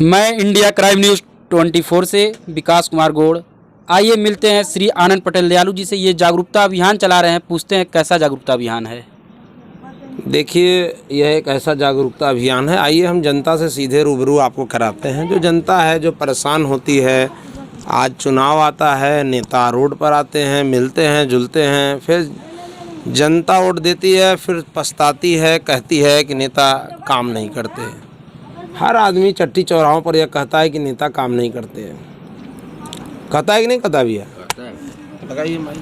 मैं India crime news 24 से विकास कुमार गौड़। आइए मिलते हैं श्री आनंद पटेल दयालु जी से। ये जागरूकता अभियान चला रहे हैं, पूछते हैं कैसा जागरूकता अभियान है। देखिए, यह एक ऐसा जागरूकता अभियान है। आइए हम जनता से सीधे रूबरू आपको कराते हैं। जो जनता है जो परेशान होती है, आज चुनाव आता है, नेता रोड पर आते हैं, मिलते हैं, जुलते हैं, फिर जनता वोट देती है, फिर पछताती है, कहती है कि नेता काम नहीं करते। हर आदमी चट्टी चौराहों पर यह कहता है कि नेता काम नहीं करते हैं। कहता है कि नहीं कहता भैया? लगाइए भाई।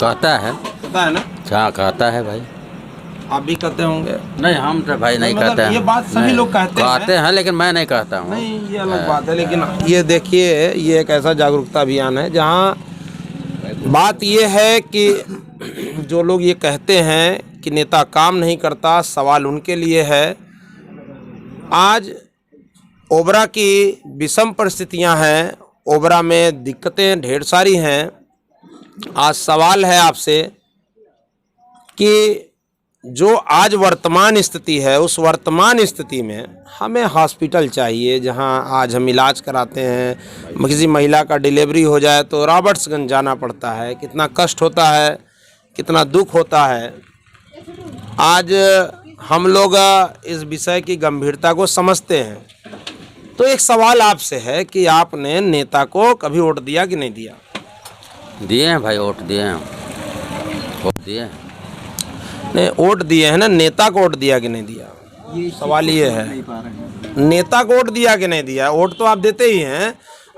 कहता है ना? क्या कहता है भाई? आप भी कहते होंगे। नहीं, हम तो भाई नहीं कहते हैं। ये बात सभी लोग कहते हैं, लेकिन मैं नहीं कहता हूँ। नहीं, ये अलग बात है। लेकिन ये देखिए, ये एक ऐसा जागरूकता अभियान है जहाँ बात ये है कि जो लोग ये कहते हैं कि नेता काम नहीं करता, सवाल उनके लिए है। आज ओबरा की विषम परिस्थितियां हैं, ओबरा में दिक्कतें ढेर सारी हैं। आज सवाल है आपसे कि जो आज वर्तमान स्थिति है, उस वर्तमान स्थिति में हमें हॉस्पिटल चाहिए जहां आज हम इलाज कराते हैं। किसी महिला का डिलीवरी हो जाए तो रॉबर्ट्सगंज जाना पड़ता है, कितना कष्ट होता है, कितना दुख होता है। आज हम लोग इस विषय की गंभीरता को समझते हैं। तो एक सवाल आपसे है कि आपने नेता को कभी वोट दिया कि नहीं दिया? दिए हैं भाई, वोट दिए हैं, वोट दिए हैं। नहीं, वोट दिए हैं ना, नेता को वोट दिया कि नहीं दिया? ये सवाल ये है, नेता को वोट दिया कि नहीं दिया? वोट तो आप देते ही हैं।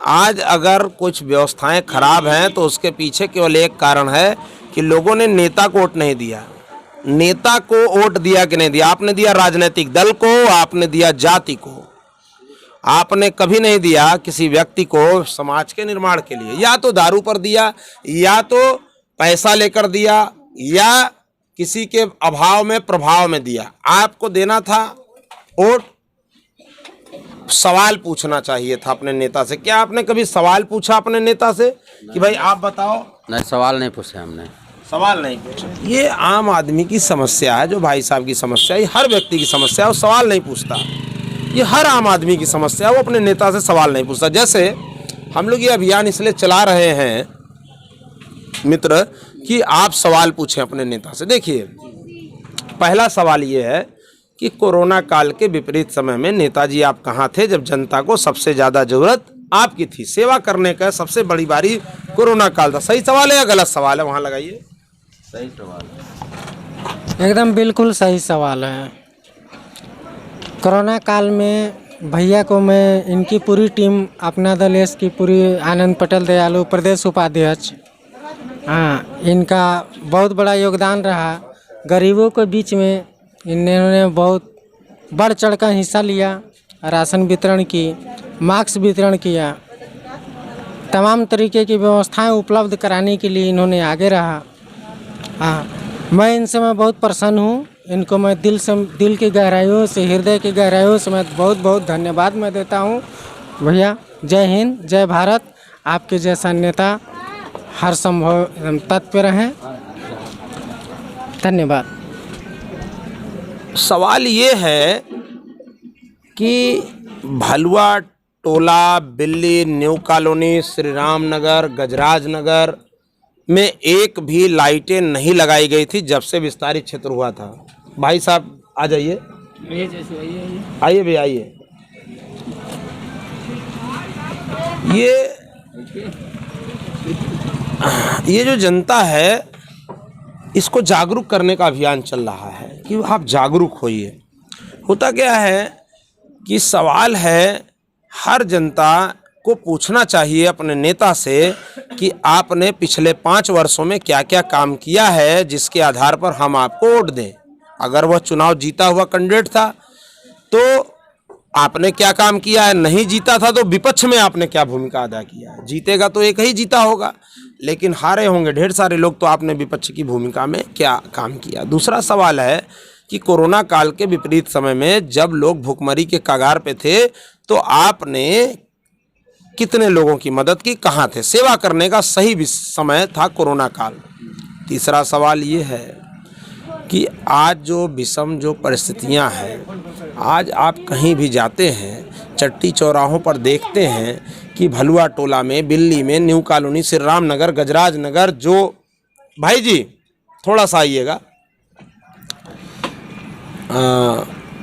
आज अगर कुछ व्यवस्थाएं खराब हैं तो उसके पीछे केवल एक कारण है कि लोगों ने नेता को वोट नहीं दिया। नेता को वोट दिया कि नहीं दिया? आपने दिया राजनीतिक दल को, आपने दिया जाति को, आपने कभी नहीं दिया किसी व्यक्ति को समाज के निर्माण के लिए। या तो दारू पर दिया, या तो पैसा लेकर दिया, या किसी के अभाव में प्रभाव में दिया। आपको देना था वोट, सवाल पूछना चाहिए था अपने नेता से। क्या आपने कभी सवाल पूछा अपने नेता से कि भाई आप बताओ? नहीं, सवाल नहीं पूछे हमने। सवाल नहीं पूछा। ये आम आदमी की समस्या है, जो भाई साहब की समस्या है, ये हर व्यक्ति की समस्या है। वो सवाल नहीं पूछता। ये हर आम आदमी की समस्या है, वो अपने नेता से सवाल नहीं पूछता। जैसे हम लोग ये अभियान इसलिए चला रहे हैं मित्र कि आप सवाल पूछें अपने नेता से। देखिए, पहला सवाल ये है कि कोरोना काल के विपरीत समय में नेताजी आप कहाँ थे जब जनता को सबसे ज़्यादा ज़रूरत आपकी थी? सेवा करने का सबसे बड़ी बारी कोरोना काल था। सही सवाल है या गलत सवाल है? वहाँ लगाइए। सही सवाल है, एकदम बिल्कुल सही सवाल है। कोरोना काल में भैया को मैं, इनकी पूरी टीम, अपना दल एस की पूरी, आनंद पटेल दयालु प्रदेश उपाध्यक्ष, हाँ, इनका बहुत बड़ा योगदान रहा। गरीबों के बीच में इन्होंने बहुत बढ़ चढ़कर हिस्सा लिया। राशन वितरण की, मास्क वितरण किया, तमाम तरीके की व्यवस्थाएं उपलब्ध कराने के लिए इन्होंने आगे रहा। हाँ, मैं इनसे बहुत प्रसन्न हूँ। इनको मैं दिल की गहराइयों से, हृदय की गहराइयों से मैं बहुत बहुत धन्यवाद मैं देता हूँ। भैया जय हिंद, जय भारत। आपके जैसा नेता हर संभव तत्पर रहें। धन्यवाद। सवाल ये है कि भलुआ टोला, बिल्ली, न्यू कॉलोनी, श्री राम नगर, गजराज नगर में एक भी लाइटें नहीं लगाई गई थी जब से विस्तारित क्षेत्र हुआ था। भाई साहब आ जाइए, आइए भैया, आइए। ये जो जनता है, इसको जागरूक करने का अभियान चल रहा है कि आप जागरूक होइए। होता क्या है कि सवाल है, हर जनता को पूछना चाहिए अपने नेता से कि आपने पिछले 5 वर्षों में क्या क्या काम किया है जिसके आधार पर हम आपको वोट दें। अगर वह चुनाव जीता हुआ कैंडिडेट था तो आपने क्या काम किया है, नहीं जीता था तो विपक्ष में आपने क्या भूमिका अदा किया है। जीतेगा तो एक ही जीता होगा, लेकिन हारे होंगे ढेर सारे लोग, तो आपने विपक्ष की भूमिका में क्या काम किया। दूसरा सवाल है कि कोरोना काल के विपरीत समय में जब लोग भुखमरी के कगार पे थे तो आपने कितने लोगों की मदद की, कहाँ थे? सेवा करने का सही समय था कोरोना काल। तीसरा सवाल ये है कि आज जो विषम जो परिस्थितियां हैं, आज आप कहीं भी जाते हैं, चट्टी चौराहों पर देखते हैं कि भलुआ टोला में, बिल्ली में, न्यू कॉलोनी, श्री राम नगर, गजराज नगर, जो भाई जी थोड़ा सा आइएगा,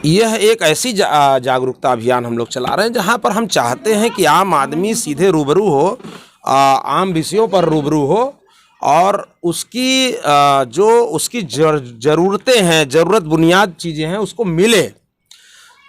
यह एक ऐसी जागरूकता अभियान हम लोग चला रहे हैं जहां पर हम चाहते हैं कि आम आदमी सीधे रूबरू हो, आम विषयों पर रूबरू हो और उसकी जो उसकी ज़रूरतें हैं, ज़रूरत बुनियाद चीज़ें हैं, उसको मिले।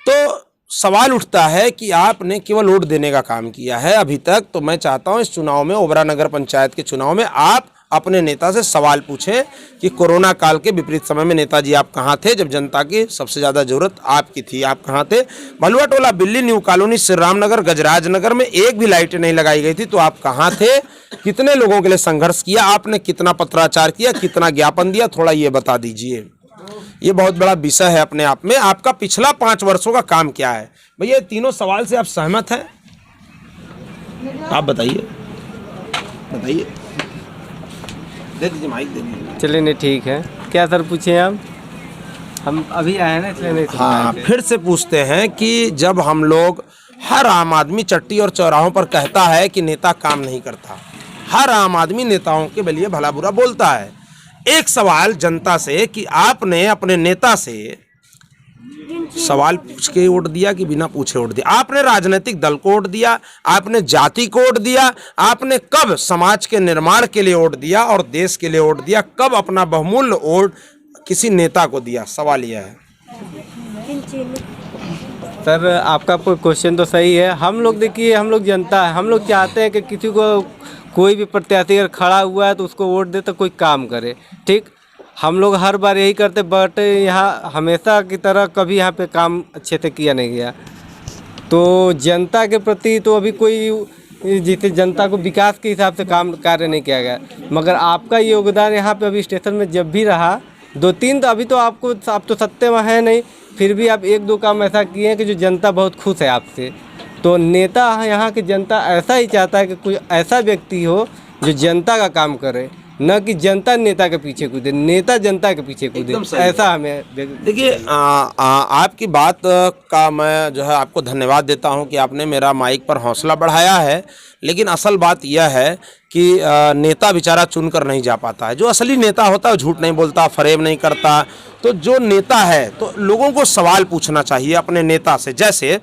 तो सवाल उठता है कि आपने केवल वोट देने का काम किया है अभी तक। तो मैं चाहता हूं इस चुनाव में, ओबरा नगर पंचायत के चुनाव में, आप अपने नेता से सवाल पूछें कि कोरोना काल के विपरीत समय में नेताजी आप कहां थे, जब जनता की सबसे ज़्यादा ज़रूरत आपकी थी, आप कहां थे? भलुआ टोला, बिल्ली, न्यू कॉलोनी, श्री राम नगर, गजराज नगर में एक भी लाइटें नहीं लगाई गई थी, तो आप कहां थे? कितने लोगों के लिए संघर्ष किया आपने, कितना पत्राचार किया, कितना ज्ञापन दिया, थोड़ा ये बता दीजिए। ये बहुत बड़ा विषय है अपने आप में। आपका पिछला 5 वर्षों का काम क्या है? भैया तीनों सवाल से आप सहमत हैं? आप बताइए, बताइए, दे दीजिए माइक, दे दीजिए। चलिए नहीं, ठीक है। क्या सर पूछे हम अभी आए हैं ना, इसलिए नहीं। हाँ, फिर से पूछते हैं कि जब हम लोग, हर आम आदमी चट्टी और चौराहों पर कहता है कि नेता काम नहीं करता, हर आम आदमी नेताओं के लिए भला बुरा बोलता है। एक सवाल जनता से कि आपने अपने नेता से सवाल पूछ के वोट दिया कि बिना पूछे वोट दिया? आपने राजनीतिक दल को वोट दिया, आपने जाति को वोट दिया, आपने कब समाज के निर्माण के लिए वोट दिया और देश के लिए वोट दिया? कब अपना बहुमूल्य वोट किसी नेता को दिया? सवाल यह है। सर आपका क्वेश्चन तो सही है। हम लोग देखिए, हम लोग जनता है, हम लोग चाहते हैं कि किसी को, कोई भी प्रत्याशी अगर खड़ा हुआ है तो उसको वोट दे, तो कोई काम करे। ठीक, हम लोग हर बार यही करते, बट यहाँ हमेशा की तरह कभी यहाँ पे काम अच्छे से किया नहीं गया। तो जनता के प्रति तो अभी कोई, जिसे जनता को विकास के हिसाब से काम कार्य नहीं किया गया। मगर आपका योगदान यहाँ पे अभी स्टेशन में जब भी रहा, 2-3 तो अभी तो आप तो सत्य में है नहीं, फिर भी आप 1-2 काम ऐसा किए हैं कि जो जनता बहुत खुश है आपसे। तो नेता, यहाँ की जनता ऐसा ही चाहता है कि कोई ऐसा व्यक्ति हो जो जनता का काम करे, न कि जनता नेता के पीछे कूदे, नेता जनता के पीछे कूदे। ऐसा हमें देखिए, आपकी बात का मैं जो है आपको धन्यवाद देता हूं कि आपने मेरा माइक पर हौसला बढ़ाया है। लेकिन असल बात यह है कि नेता बेचारा चुनकर नहीं जा पाता है। जो असली नेता होता है झूठ नहीं बोलता, फरेब नहीं करता। तो जो नेता है, तो लोगों को सवाल पूछना चाहिए अपने नेता से। जैसे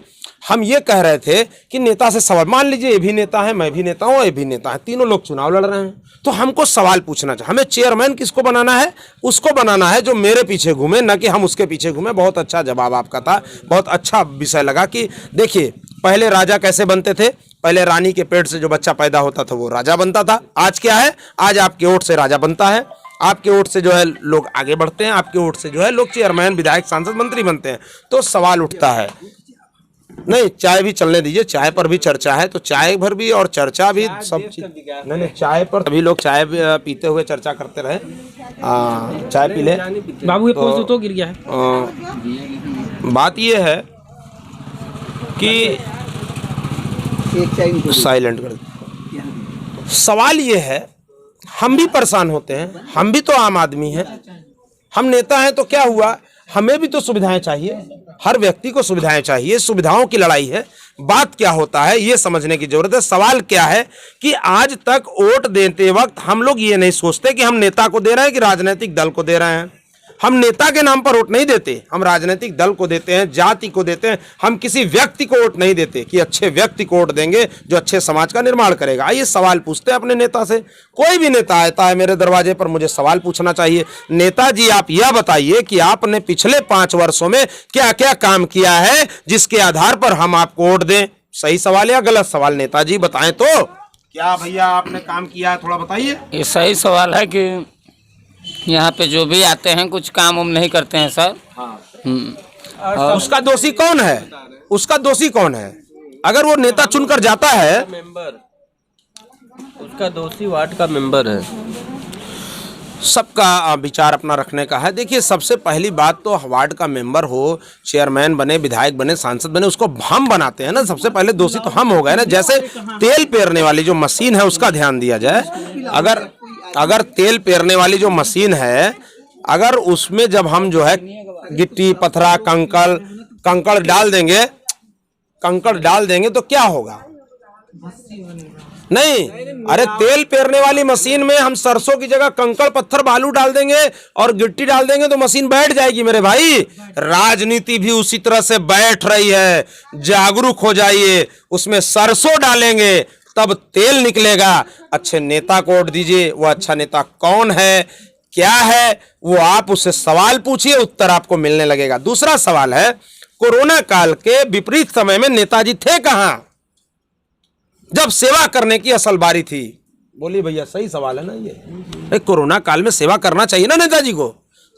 हम ये कह रहे थे कि नेता से सवाल, मान लीजिए ये भी नेता है, मैं भी नेता हूँ, ये भी नेता है, तीनों लोग चुनाव लड़ रहे हैं, तो हमको सवाल पूछना चाहिए। हमें चेयरमैन किसको बनाना है? उसको बनाना है जो मेरे पीछे घूमे, न कि हम उसके पीछे घूमे। बहुत अच्छा जवाब आपका था, बहुत अच्छा विषय लगा कि देखिए, पहले राजा कैसे बनते थे? पहले रानी के पेट से जो बच्चा पैदा होता था वो राजा बनता था। आज क्या है? आज आपके वोट से राजा बनता है, आपके वोट से जो है लोग आगे बढ़ते हैं, आपके वोट से जो है लोग चेयरमैन, विधायक, सांसद, मंत्री बनते हैं। तो सवाल उठता है, नहीं चाय भी चलने दीजिए, चाय पर भी चर्चा है, तो चाय भर भी और चर्चा भी सब चीज। नहीं, चाय पर सभी लोग चाय पीते हुए चर्चा करते रहे। चाय पी ले बाबू, ये फोन तो गिर गया है। बात ये है कि साइलेंट कर दो। सवाल ये है, हम भी परेशान होते हैं, हम भी तो आम आदमी हैं, हम नेता हैं, तो क्या हुआ? हमें भी तो सुविधाएं चाहिए, हर व्यक्ति को सुविधाएं चाहिए। सुविधाओं की लड़ाई है। बात क्या होता है ये समझने की जरूरत है। सवाल क्या है कि आज तक वोट देते वक्त हम लोग ये नहीं सोचते कि हम नेता को दे रहे हैं कि राजनीतिक दल को दे रहे हैं। हम नेता के नाम पर वोट नहीं देते, हम राजनीतिक दल को देते हैं, जाति को देते हैं। हम किसी व्यक्ति को वोट नहीं देते कि अच्छे व्यक्ति को वोट देंगे जो अच्छे समाज का निर्माण करेगा। आइए सवाल पूछते हैं अपने नेता से। कोई भी नेता आता है मेरे दरवाजे पर, मुझे सवाल पूछना चाहिए। नेताजी, आप यह बताइए कि आपने पिछले 5 वर्षों में क्या क्या काम किया है जिसके आधार पर हम आपको वोट दें? सही सवाल या गलत सवाल? नेताजी बताएं तो। क्या भैया आपने काम किया है, थोड़ा बताइए। ये सही सवाल है कि यहाँ पे जो भी आते हैं कुछ काम हम नहीं करते हैं सर। हाँ। उसका दोषी कौन है? उसका दोषी कौन है? अगर वो नेता चुनकर जाता है, मेंबर, उसका दोषी वार्ड का मेंबर है। सबका विचार अपना रखने का है। देखिए, सबसे पहली बात तो वार्ड का मेंबर हो, चेयरमैन बने, विधायक बने, सांसद बने, उसको हम बनाते हैं ना। सबसे पहले दोषी तो हम हो गए ना। जैसे तेल पेरने वाली जो मशीन है उसका ध्यान दिया जाए। अगर तेल पेरने वाली जो मशीन है अगर उसमें जब हम जो है गिट्टी पत्थरा कंकड़ डाल देंगे तो क्या होगा? नहीं, अरे तेल पेरने वाली मशीन में हम सरसों की जगह कंकड़ पत्थर बालू डाल देंगे और गिट्टी डाल देंगे तो मशीन बैठ जाएगी मेरे भाई। राजनीति भी उसी तरह से बैठ रही है। जागरूक हो जाइए, उसमें सरसों डालेंगे तब तेल निकलेगा। अच्छे नेता को वोट दीजिए। वो अच्छा नेता कौन है, क्या है, वो आप उससे सवाल पूछिए, उत्तर आपको मिलने लगेगा। दूसरा सवाल है, कोरोना काल के विपरीत समय में नेताजी थे कहां जब सेवा करने की असल बारी थी? बोलिए भैया, सही सवाल है ना ये? कोरोना काल में सेवा करना चाहिए ना नेताजी को।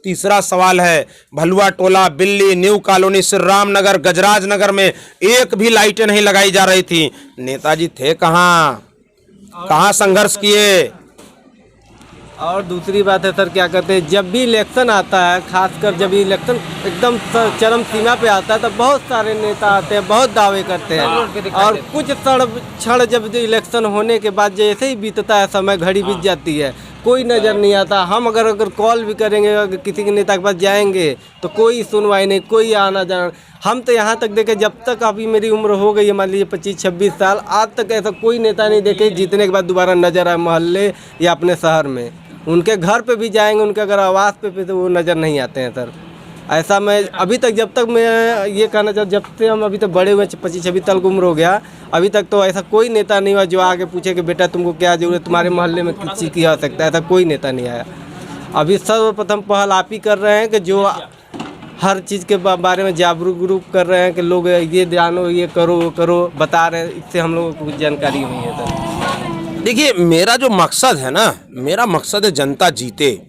तीसरा सवाल है, भलुआ टोला, बिल्ली, न्यू कॉलोनी, श्री राम नगर, गजराज नगर में एक भी लाइटें नहीं लगाई जा रही थी। नेताजी थे कहां संघर्ष किए? और दूसरी बात है सर, क्या कहते हैं, जब भी इलेक्शन आता है, खासकर जब इलेक्शन एकदम चरम सीमा पे आता है, तो बहुत सारे नेता आते हैं, बहुत दावे करते हैं, और कुछ क्षण जब इलेक्शन होने के बाद जैसे ही बीतता है समय, घड़ी बीत जाती है, कोई नज़र नहीं आता। हम अगर कॉल भी करेंगे, अगर किसी के नेता के पास जाएंगे तो कोई सुनवाई नहीं, कोई आना जाना। हम तो यहाँ तक देखे, जब तक अभी मेरी उम्र हो गई है, मान लीजिए 25-26 साल, आज तक ऐसा कोई नेता नहीं देखे जीतने के बाद दोबारा नजर आए मोहल्ले या अपने शहर में। उनके घर पे भी जाएंगे, उनके अगर आवास पे तो वो नज़र नहीं आते हैं सर। ऐसा मैं अभी तक, जब तक मैं ये कहना चाहता, जब से हम अभी तक बड़े हुए 25-26 साल की उम्र हो गया, अभी तक तो ऐसा कोई नेता नहीं हुआ जो आगे पूछे कि बेटा तुमको क्या जरूरत, तुम्हारे मोहल्ले में किस चीज़ की आवश्यकता है। ऐसा कोई नेता नहीं आया। अभी सर्वप्रथम पहल आप ही कर रहे हैं कि जो हर चीज़ के बारे में जागरूक कर रहे हैं कि लोग ये जानो, ये करो, वो करो, बता रहे हैं। इससे हम लोगों को कुछ जानकारी हुई है सर। देखिए, मेरा जो मकसद है ना, मेरा मकसद है जनता जीते,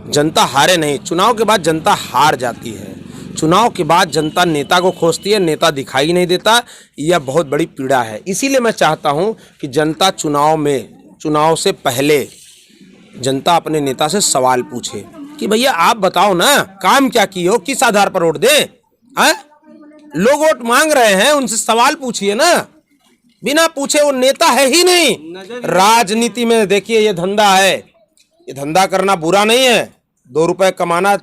जनता हारे नहीं। चुनाव के बाद जनता हार जाती है, चुनाव के बाद जनता नेता को खोजती है, नेता दिखाई नहीं देता। यह बहुत बड़ी पीड़ा है। इसीलिए मैं चाहता हूं कि जनता चुनाव से पहले जनता अपने नेता से सवाल पूछे कि भैया आप बताओ ना, काम क्या किए हो, किस आधार पर वोट दें? लोग वोट मांग रहे हैं, उनसे सवाल पूछिए ना। बिना पूछे वो नेता है ही नहीं। राजनीति में देखिए, ये धंधा है, ये धंधा करना बुरा नहीं है। 2 रुपए कमाना,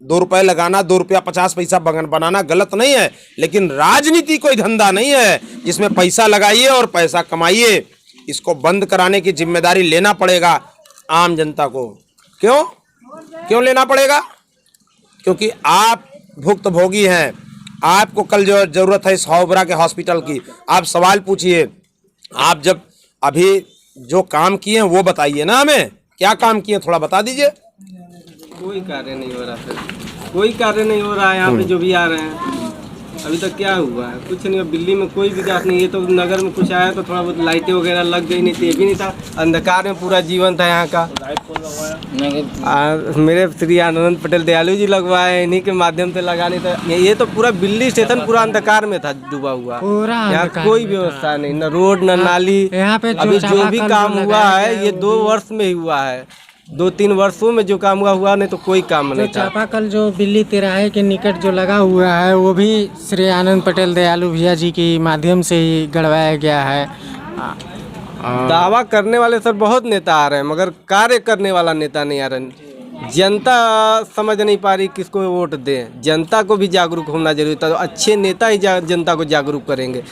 2 रुपए लगाना, 2 रुपया 50 पैसा बनाना गलत नहीं है, लेकिन राजनीति कोई धंधा नहीं है जिसमें पैसा लगाइए और पैसा कमाइए। इसको बंद कराने की जिम्मेदारी लेना पड़ेगा आम जनता को। क्यों लेना पड़ेगा? क्योंकि आप भुक्तभोगी हैं। आपको कल जो जरूरत है इस हावड़ा के हॉस्पिटल की, आप सवाल पूछिए। आप जब अभी जो काम किए हैं वो बताइए ना हमें, क्या काम किए थोड़ा बता दीजिए। कोई कार्य नहीं हो रहा सर, कोई कार्य नहीं हो रहा है। यहाँ पे जो भी आ रहे हैं, अभी तक क्या हुआ है? कुछ नहीं। दिल्ली में कोई विकास नहीं है। तो नगर में कुछ आया तो थोड़ा बहुत लाइटें वगैरह लग गई, नहीं तो ये भी नहीं था। अंधकार में पूरा जीवन था यहाँ का। मेरे श्री आनंद पटेल दयालु जी लगवाए, इन्हीं के माध्यम से लगाने था। ये तो पूरा दिल्ली स्टेशन पूरा अंधकार में था, डूबा हुआ। यहाँ कोई व्यवस्था नहीं, न रोड न नाली। यहाँ पे अभी जो भी काम हुआ है ये 2 वर्ष में ही हुआ है। 2-3 वर्षों में जो काम हुआ नहीं तो कोई काम नहीं था। चापाकल जो दिल्ली तिराहे के निकट जो लगा हुआ है, वो भी श्री आनंद पटेल दयालु भैया जी के माध्यम से ही गड़वाया गया है। दावा करने वाले सर बहुत नेता आ रहे हैं, मगर कार्य करने वाला नेता नहीं आ रहा। जनता समझ नहीं पा रही किसको वोट दें। जनता को भी जागरूक होना जरूरी था। तो अच्छे नेता ही जनता को जागरूक करेंगे।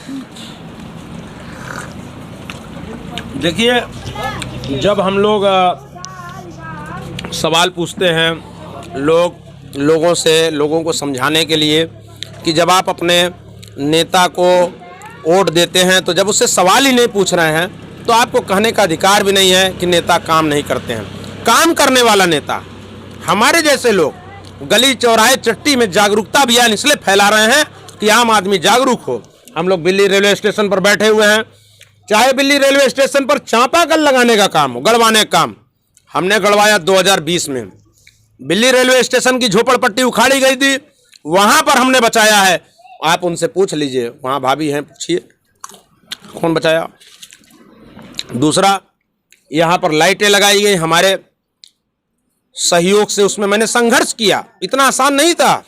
देखिए, जब हम लोग सवाल पूछते हैं लोगों को समझाने के लिए कि जब आप अपने नेता को वोट देते हैं तो जब उससे सवाल ही नहीं पूछ रहे हैं तो आपको कहने का अधिकार भी नहीं है कि नेता काम नहीं करते हैं। काम करने वाला नेता, हमारे जैसे लोग गली चौराहे चट्टी में जागरूकता अभियान इसलिए फैला रहे हैं कि आम आदमी जागरूक हो। हम लोग दिल्ली रेलवे स्टेशन पर बैठे हुए हैं, चाहे दिल्ली रेलवे स्टेशन पर चापाकल लगाने का काम हो, गड़वाने का काम हमने गड़वाया 2020 में। दिल्ली रेलवे स्टेशन की झोपड़पट्टी उखाड़ी गई थी, वहां पर हमने बचाया है। आप उनसे पूछ लीजिए, वहां भाभी हैं, पूछिए कौन बचाया। दूसरा, यहाँ पर लाइटें लगाई गई हमारे सहयोग से, उसमें मैंने संघर्ष किया। इतना आसान नहीं था।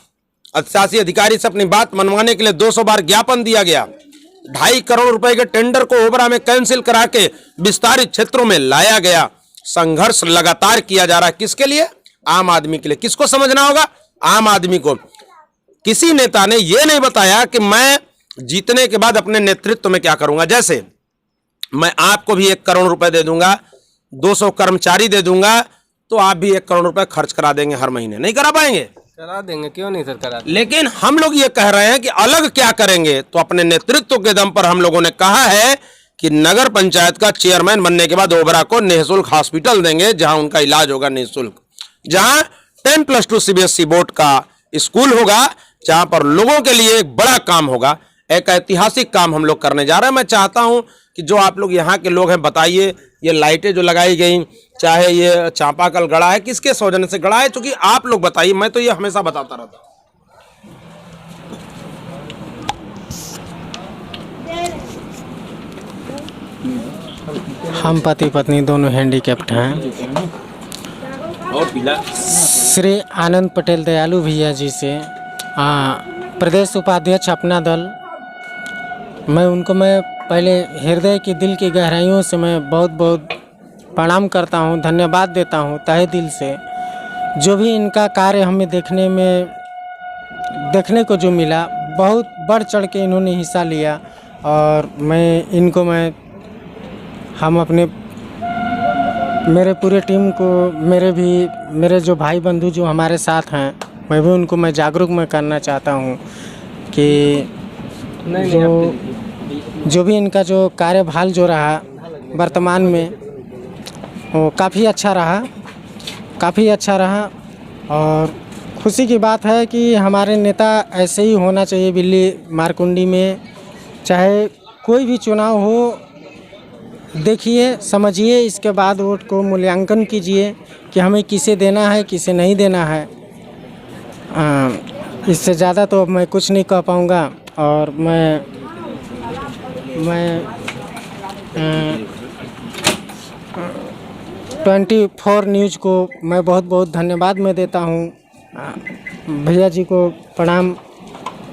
शासी अधिकारी से अपनी बात मनवाने के लिए 200 बार ज्ञापन दिया गया। 2.5 करोड़ रुपए के टेंडर को ओबरा में कैंसिल करा के विस्तारित क्षेत्रों में लाया गया। संघर्ष लगातार किया जा रहा है। किसके लिए? आम आदमी के लिए। किसको समझना होगा? आम आदमी को। किसी नेता ने यह नहीं बताया कि मैं जीतने के बाद अपने नेतृत्व में क्या करूंगा। जैसे मैं आपको भी 1 करोड़ रुपए दे दूंगा, 200 कर्मचारी दे दूंगा, तो आप भी 1 करोड़ रुपए खर्च करा देंगे हर महीने। नहीं करा पाएंगे? करा देंगे, क्यों नहीं सर करा देंगे। लेकिन हम लोग ये कह रहे हैं कि अलग क्या करेंगे। तो अपने नेतृत्व के दम पर हम लोगों ने कहा है कि नगर पंचायत का चेयरमैन बनने के बाद ओबरा को निःशुल्क हॉस्पिटल देंगे, जहां उनका इलाज होगा निःशुल्क, जहां 10+2 CBSE बोर्ड का स्कूल होगा, जहां पर लोगों के लिए एक बड़ा काम होगा, एक ऐतिहासिक काम हम लोग करने जा रहे हैं। मैं चाहता हूं कि जो आप लोग यहाँ के लोग हैं, बताइए ये लाइटें जो लगाई गई, चाहे ये चापाकल गड़ा है, किसके सौजन्य से गड़ा है? क्योंकि आप लोग बताइए, मैं तो ये हमेशा बताता रहता हूं। हम पति पत्नी दोनों हैंडीकैप्ड हैं। श्री आनंद पटेल दयालु भैया जी से प्रदेश उपाध्यक्ष अपना दल, मैं पहले हृदय की दिल की गहराइयों से मैं बहुत बहुत प्रणाम करता हूं, धन्यवाद देता हूं तहे दिल से। जो भी इनका कार्य हमें देखने को जो मिला, बहुत बढ़ चढ़ के इन्होंने हिस्सा लिया। और हम अपने मेरे पूरे टीम को, मेरे जो भाई बंधु जो हमारे साथ हैं, मैं भी उनको मैं जागरूक मैं करना चाहता हूँ कि जो भी इनका जो कार्यभार जो रहा वर्तमान में, वो काफ़ी अच्छा रहा। और खुशी की बात है कि हमारे नेता ऐसे ही होना चाहिए। बिल्ली मारकुंडी में चाहे कोई भी चुनाव हो, देखिए समझिए, इसके बाद वोट को मूल्यांकन कीजिए कि हमें किसे देना है, किसे नहीं देना है। इससे ज़्यादा तो अब मैं कुछ नहीं कह पाऊँगा। और मैं 24 न्यूज़ को मैं बहुत बहुत धन्यवाद मैं देता हूँ। भैया जी को प्रणाम।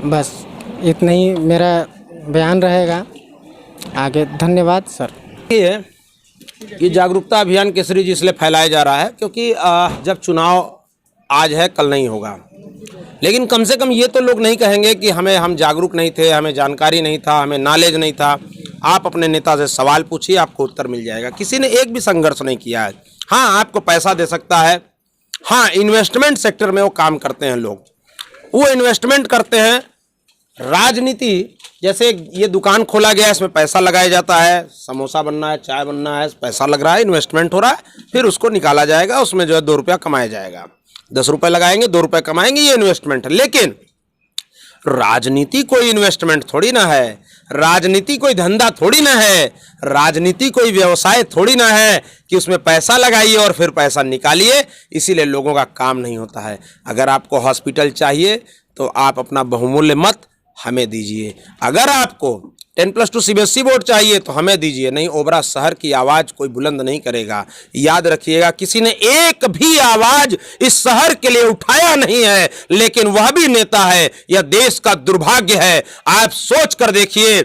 बस इतना ही मेरा बयान रहेगा। आगे धन्यवाद सर। ये जागरूकता अभियान केसरी जी इसलिए फैलाया जा रहा है क्योंकि जब चुनाव आज है, कल नहीं होगा। लेकिन कम से कम ये तो लोग नहीं कहेंगे कि हम जागरूक नहीं थे, हमें जानकारी नहीं था, हमें नॉलेज नहीं था। आप अपने नेता से सवाल पूछिए, आपको उत्तर मिल जाएगा। किसी ने एक भी संघर्ष नहीं किया है। हाँ, आपको पैसा दे सकता है। हाँ, इन्वेस्टमेंट सेक्टर में वो काम करते हैं लोग, वो इन्वेस्टमेंट करते हैं। राजनीति, जैसे ये दुकान खोला गया, इसमें पैसा लगाया जाता है, समोसा बनना है, चाय बनना है, पैसा लग रहा है, इन्वेस्टमेंट हो रहा है, फिर उसको निकाला जाएगा, उसमें जो है 2 रुपया कमाया जाएगा। 10 रुपये लगाएंगे, 2 रुपये कमाएंगे, ये इन्वेस्टमेंट है। लेकिन राजनीति कोई इन्वेस्टमेंट थोड़ी ना है, राजनीति कोई धंधा थोड़ी ना है, राजनीति कोई व्यवसाय थोड़ी ना है कि उसमें पैसा लगाइए और फिर पैसा निकालिए। इसीलिए लोगों का काम नहीं होता है। अगर आपको हॉस्पिटल चाहिए तो आप अपना बहुमूल्य मत हमें दीजिए। अगर आपको 10+2 CBSE बोर्ड चाहिए तो हमें दीजिए, नहीं ओबरा शहर की आवाज़ कोई बुलंद नहीं करेगा। याद रखिएगा, किसी ने एक भी आवाज़ इस शहर के लिए उठाया नहीं है, लेकिन वह भी नेता है। यह देश का दुर्भाग्य है। आप सोच कर देखिए,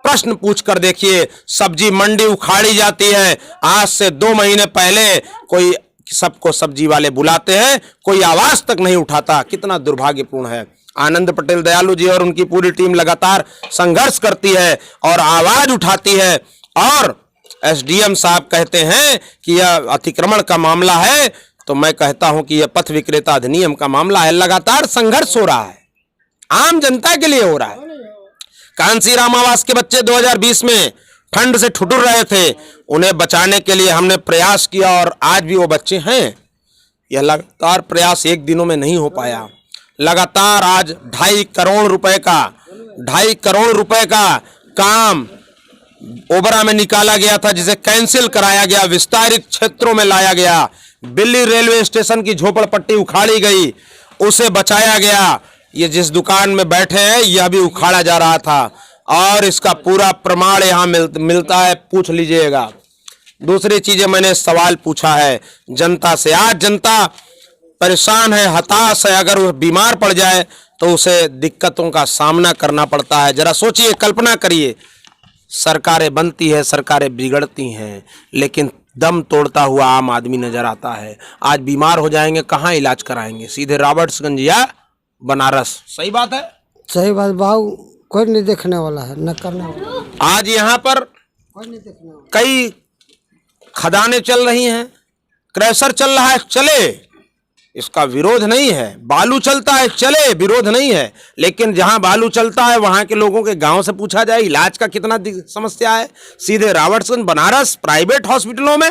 प्रश्न पूछ कर देखिए, सब्जी मंडी उखाड़ी जाती है, आज से 2 महीने पहले कोई सबको सब्जी वाले बुलाते हैं, कोई आवाज़ तक नहीं उठाता। कितना दुर्भाग्यपूर्ण है। आनंद पटेल दयालु जी और उनकी पूरी टीम लगातार संघर्ष करती है और आवाज उठाती है। और SDM साहब कहते हैं कि यह अतिक्रमण का मामला है, तो मैं कहता हूं कि यह पथ विक्रेता अधिनियम का मामला है। लगातार संघर्ष हो रहा है, आम जनता के लिए हो रहा है। कांसी राम आवास के बच्चे 2020 में ठंड से ठुठुर रहे थे, उन्हें बचाने के लिए हमने प्रयास किया और आज भी वो बच्चे हैं। यह लगातार प्रयास एक दिनों में नहीं हो पाया। लगातार आज 2.5 करोड़ रुपए का काम ओबरा में निकाला गया था, जिसे कैंसिल कराया गया, विस्तारित क्षेत्रों में लाया गया। दिल्ली रेलवे स्टेशन की झोपड़पट्टी उखाड़ी गई, उसे बचाया गया। ये जिस दुकान में बैठे हैं, यह भी उखाड़ा जा रहा था और इसका पूरा प्रमाण यहाँ मिलता है, पूछ लीजिएगा। दूसरी चीजें मैंने सवाल पूछा है जनता से। आज जनता परेशान है, हताश है। अगर वो बीमार पड़ जाए तो उसे दिक्कतों का सामना करना पड़ता है। जरा सोचिए, कल्पना करिए, सरकारें बनती है, सरकारें बिगड़ती हैं, लेकिन दम तोड़ता हुआ आम आदमी नजर आता है। आज बीमार हो जाएंगे, कहाँ इलाज कराएंगे? सीधे रॉबर्ट्सगंज या बनारस। सही बात है? सही बात बाबू, कोई नहीं देखने वाला है, न करने वाला। आज यहाँ पर कोई नहीं देखने वाला। कई खदानें चल रही हैं, क्रैशर चल रहा है, चले, इसका विरोध नहीं है। बालू चलता है, चले, विरोध नहीं है। लेकिन जहां बालू चलता है वहां के लोगों के गांव से पूछा जाए इलाज का कितना समस्या है। सीधे रॉबर्ट्सगंज बनारस प्राइवेट हॉस्पिटलों में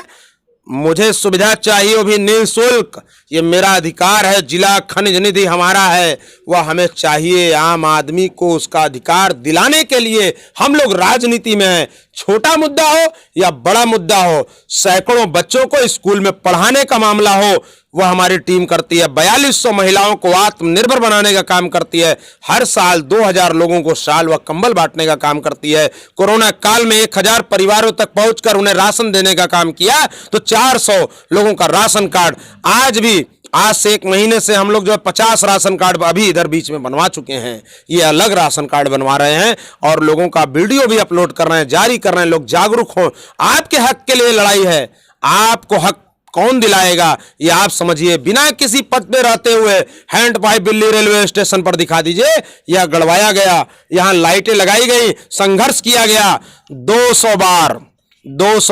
मुझे सुविधा चाहिए, वो भी निःशुल्क। ये मेरा अधिकार है, जिला खनिज निधि हमारा है, वह हमें चाहिए। आम आदमी को उसका अधिकार दिलाने के लिए हम लोग राजनीति में हैं। छोटा मुद्दा हो या बड़ा मुद्दा हो, सैकड़ों बच्चों को स्कूल में पढ़ाने का मामला हो, वह हमारी टीम करती है। 4200 महिलाओं को आत्मनिर्भर बनाने का काम करती है। हर साल 2000 लोगों को शाल व कंबल बांटने का काम करती है। कोरोना काल में 1000 परिवारों तक पहुंचकर उन्हें राशन देने का काम किया, तो 400 लोगों का राशन कार्ड आज से 1 महीने से हम लोग जो 50 राशन कार्ड अभी इधर बीच में बनवा चुके हैं। ये अलग राशन कार्ड बनवा रहे हैं और लोगों का वीडियो भी अपलोड कर रहे हैं, जारी कर रहे हैं। लोग जागरूक हो, आपके हक के लिए लड़ाई है। आपको हक कौन दिलाएगा ये आप समझिए। बिना किसी पद पे रहते हुए hand pipe Delhi railway station पर दिखा दीजिए, यह गड़वाया गया, यहां लाइटें लगाई गई, संघर्ष किया गया, 200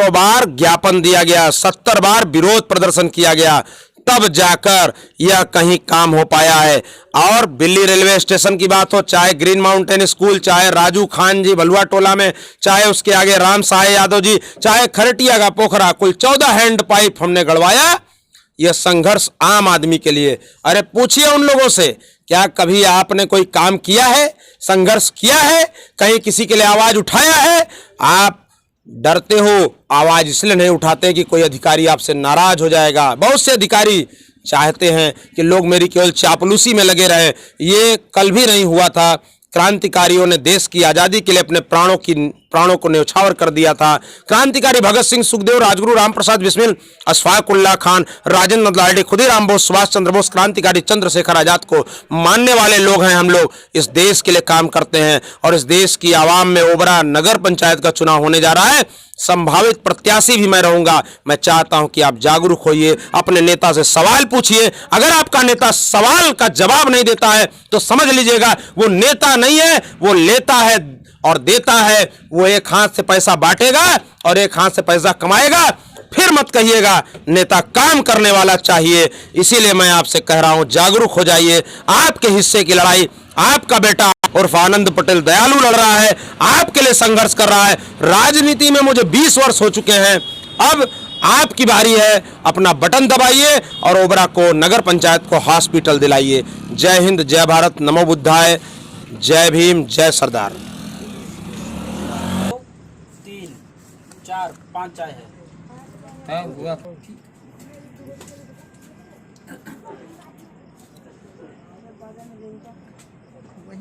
बार ज्ञापन दिया गया, 70 बार विरोध प्रदर्शन किया गया, तब जाकर यह कहीं काम हो पाया है। और दिल्ली रेलवे स्टेशन की बात हो, चाहे ग्रीन माउंटेन स्कूल, चाहे राजू खान जी भलुआ टोला में, चाहे उसके आगे राम साहे यादव जी, चाहे खरटिया का पोखरा, कुल 14 हैंड पाइप हमने गड़वाया। यह संघर्ष आम आदमी के लिए। अरे पूछिए उन लोगों से, क्या कभी आपने कोई काम किया है, संघर्ष किया है, कहीं किसी के लिए आवाज उठाया है? आप डरते हो, आवाज इसलिए नहीं उठाते कि कोई अधिकारी आपसे नाराज हो जाएगा। बहुत से अधिकारी चाहते हैं कि लोग मेरी केवल चापलूसी में लगे रहे। ये कल भी नहीं हुआ था। क्रांतिकारियों ने देश की आज़ादी के लिए अपने प्राणों को न्यौछावर कर दिया था। क्रांतिकारी भगत सिंह, सुखदेव, राजगुरु, रामप्रसाद बिस्मिल, अशफाक उल्लाह खान, राजेंद्र लाडे, खुदीराम बोस, सुभाष चंद्र बोस, क्रांतिकारी चंद्रशेखर आजाद को मानने वाले लोग हैं हम लोग। इस देश के लिए काम करते हैं और इस देश की आवाम में ओबरा नगर पंचायत का चुनाव होने जा रहा है। संभावित प्रत्याशी भी मैं रहूंगा। मैं चाहता हूं कि आप जागरूक होइए, अपने नेता से सवाल पूछिए। अगर आपका नेता सवाल का जवाब नहीं देता है तो समझ लीजिएगा वो नेता नहीं है, वो लेता है और देता है। वो एक हाथ से पैसा बांटेगा और एक हाथ से पैसा कमाएगा। फिर मत कहिएगा नेता काम करने वाला चाहिए। इसीलिए मैं आपसे कह रहा हूं, जागरूक हो जाइए। आपके हिस्से की लड़ाई आपका बेटा उर्फ आनंद पटेल दयालु लड़ रहा है, आपके लिए संघर्ष कर रहा है। राजनीति में मुझे 20 वर्ष हो चुके हैं। अब आपकी बारी है, अपना बटन दबाइए और ओबरा को, नगर पंचायत को हॉस्पिटल दिलाइए। जय हिंद, जय भारत, नमो बुद्धाय, जय भीम, जय सरदार। 3 4 5 चाय है।